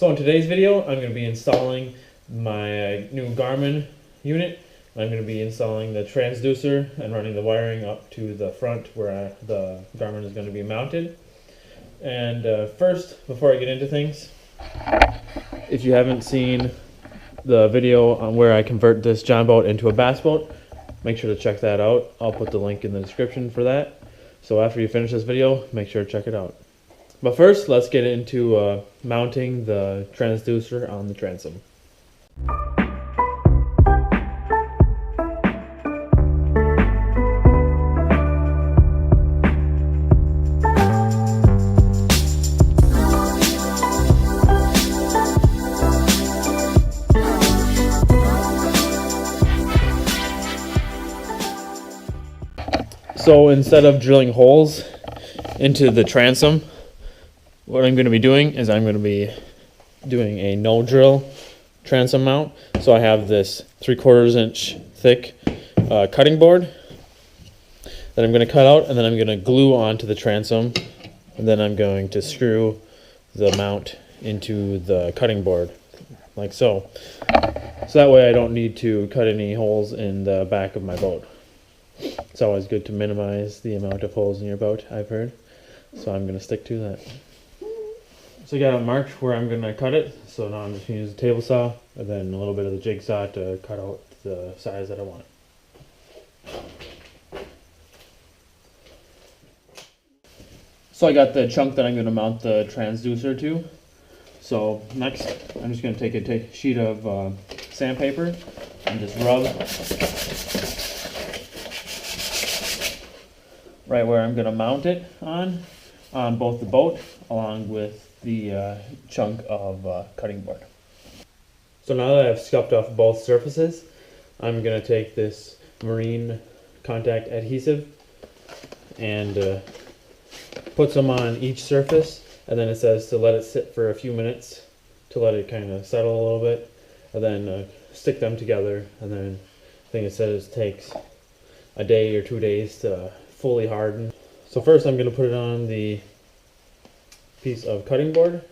So in today's video, I'm going to be installing my new Garmin unit. I'm going to be installing the transducer and running the wiring up to the front where the Garmin is going to be mounted. And first, before I get into things, if you haven't seen the video on where I convert this John boat into a bass boat, make sure to check that out. I'll put the link in the description for that. So after you finish this video, make sure to check it out. But first, let's get into mounting the transducer on the transom. So instead of drilling holes into the transom, what I'm going to be doing is I'm going to be doing a no drill transom mount. So I have this 3/4 inch thick cutting board that I'm going to cut out, and then I'm going to glue onto the transom, and then I'm going to screw the mount into the cutting board like so. So that way I don't need to cut any holes in the back of my boat. It's always good to minimize the amount of holes in your boat, I've heard. So I'm going to stick to that. So I got it marked where I'm going to cut it. So now I'm just going to use a table saw and then a little bit of the jigsaw to cut out the size that I want. So I got the chunk that I'm going to mount the transducer to. So next, I'm just going to take a sheet of sandpaper and just rub right where I'm going to mount it on both the boat along with the chunk of cutting board. So now that I've scuffed off both surfaces, I'm going to take this marine contact adhesive and put some on each surface, and then it says to let it sit for a few minutes to let it kind of settle a little bit, and then stick them together, and then I think it says it takes a day or 2 days to fully harden. So first I'm going to put it on the piece of cutting board.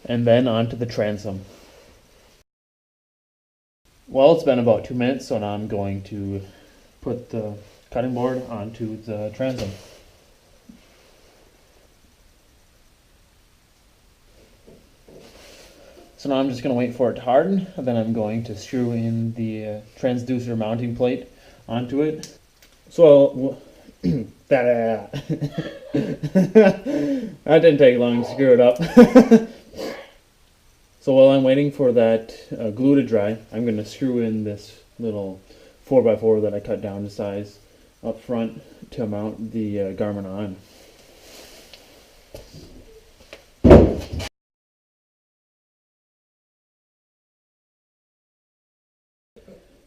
And then onto the transom. Well, it's been about 2 minutes, so now I'm going to put the cutting board onto the transom. So now I'm just going to wait for it to harden, and then I'm going to screw in the transducer mounting plate onto it. So that didn't take long to screw it up. So while I'm waiting for that glue to dry, I'm going to screw in this little 4x4 that I cut down to size up front to mount the Garmin on.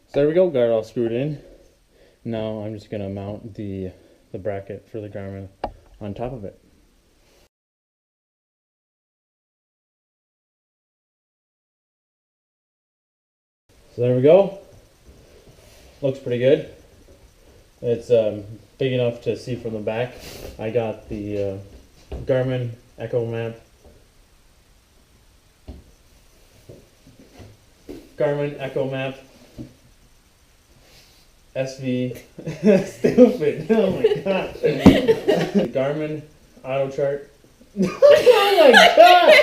So there we go, got it all screwed in. Now I'm just going to mount the bracket for the Garmin on top of it. So there we go. Looks pretty good. It's big enough to see from the back. I got the Garmin EchoMap. Garmin EchoMap SV. Stupid. Oh my god. Garmin auto chart. Oh my god.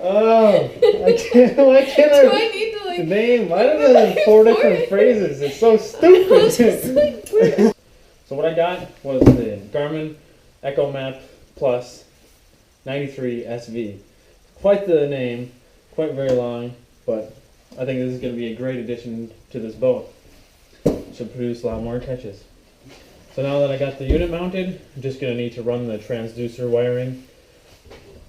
Oh, why can't Do I need to like the name? Why do they have 4 different phrases? It's so stupid. So what I got was the Garmin EchoMap Plus 93 SV. Quite the name, quite very long, but I think this is going to be a great addition to this boat. It should produce a lot more catches. So now that I got the unit mounted, I'm just going to need to run the transducer wiring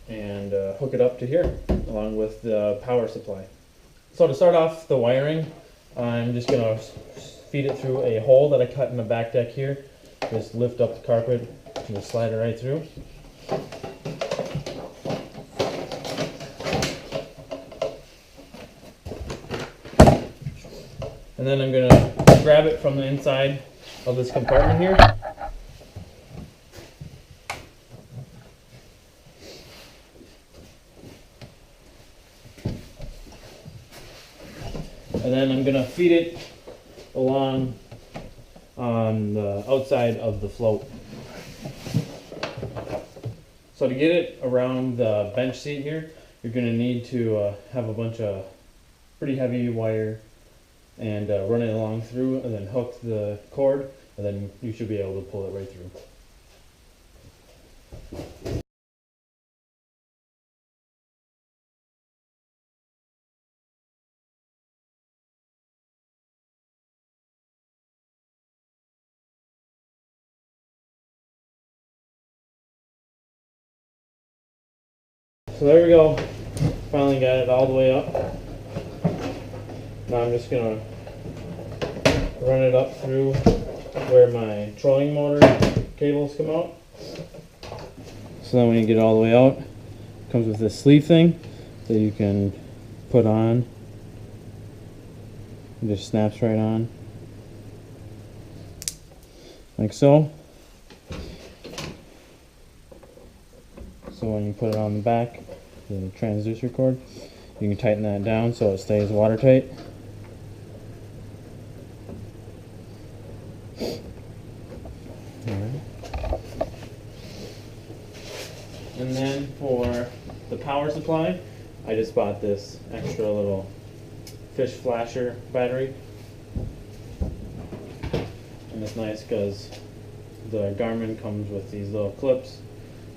and hook it up to here along with the power supply. So to start off the wiring, I'm just going to feed it through a hole that I cut in the back deck here. Just lift up the carpet and just slide it right through. And then I'm going to grab it from the inside of this compartment here. And then I'm gonna feed it along on the outside of the float. So to get it around the bench seat here, you're gonna need to have a bunch of pretty heavy wire and run it along through, and then hook the cord, and then you should be able to pull it right through. So there we go. Finally got it all the way up. Now I'm just gonna run it up through where my trolling motor cables come out. So then when you get it all the way out, it comes with this sleeve thing that you can put on. It just snaps right on, like so. So when you put it on the back, the transducer cord, you can tighten that down so it stays watertight. And then for the power supply, I just bought this extra little fish flasher battery. And it's nice because the Garmin comes with these little clips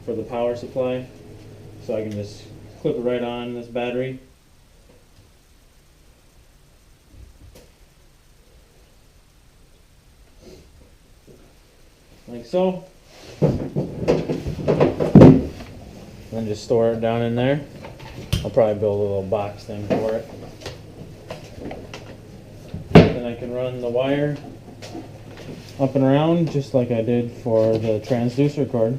for the power supply. So I can just clip it right on this battery. Like so. And just store it down in there. I'll probably build a little box thing for it. Then I can run the wire up and around just like I did for the transducer cord.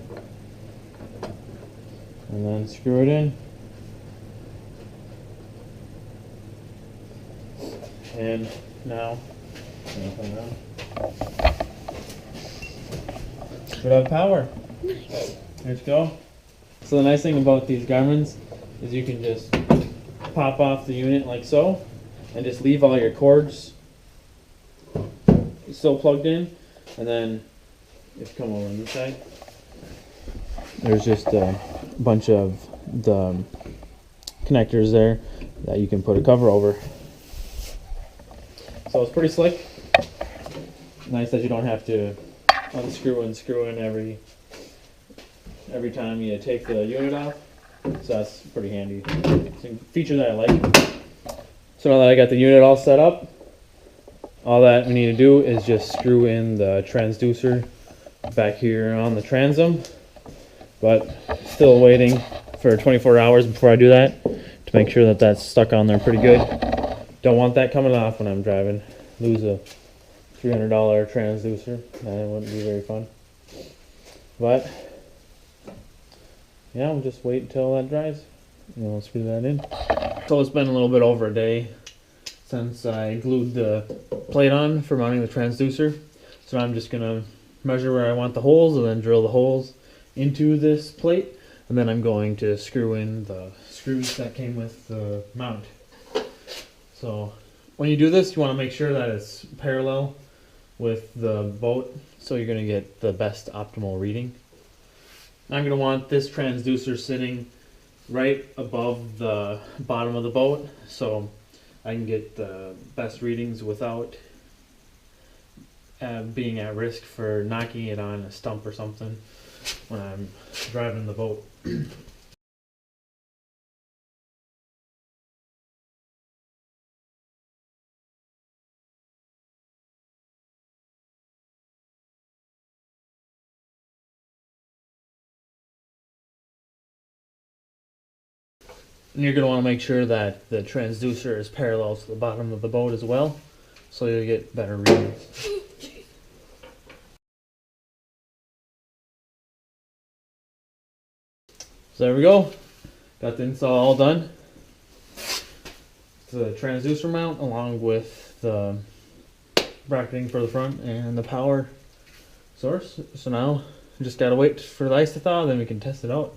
And then screw it in. And now, should have power. Nice. Let's go. So the nice thing about these Garmin's is you can just pop off the unit like so, and just leave all your cords still plugged in, and then if you come over on this side, there's just a bunch of the connectors there that you can put a cover over. So it's pretty slick. Nice that you don't have to unscrew and screw in every time you take the unit off. So that's pretty handy. It's a feature that I like. So now that I got the unit all set up, all that we need to do is just screw in the transducer back here on the transom. But still waiting for 24 hours before I do that to make sure that that's stuck on there pretty good. Don't want that coming off when I'm driving. Lose a $300 transducer. That wouldn't be very fun. But yeah, we'll just wait until that dries and we'll screw that in. So it's been a little bit over a day since I glued the plate on for mounting the transducer. So I'm just gonna measure where I want the holes and then drill the holes into this plate, and then I'm going to screw in the screws that came with the mount. So when you do this, you want to make sure that it's parallel with the boat, so you're going to get the best optimal reading. I'm going to want this transducer sitting right above the bottom of the boat, so I can get the best readings without being at risk for knocking it on a stump or something when I'm driving the boat. And you're going to want to make sure that the transducer is parallel to the bottom of the boat as well, so you'll get better readings. So there we go. Got the install all done. The transducer mount along with the bracketing for the front and the power source. So now just gotta wait for the ice to thaw, then we can test it out.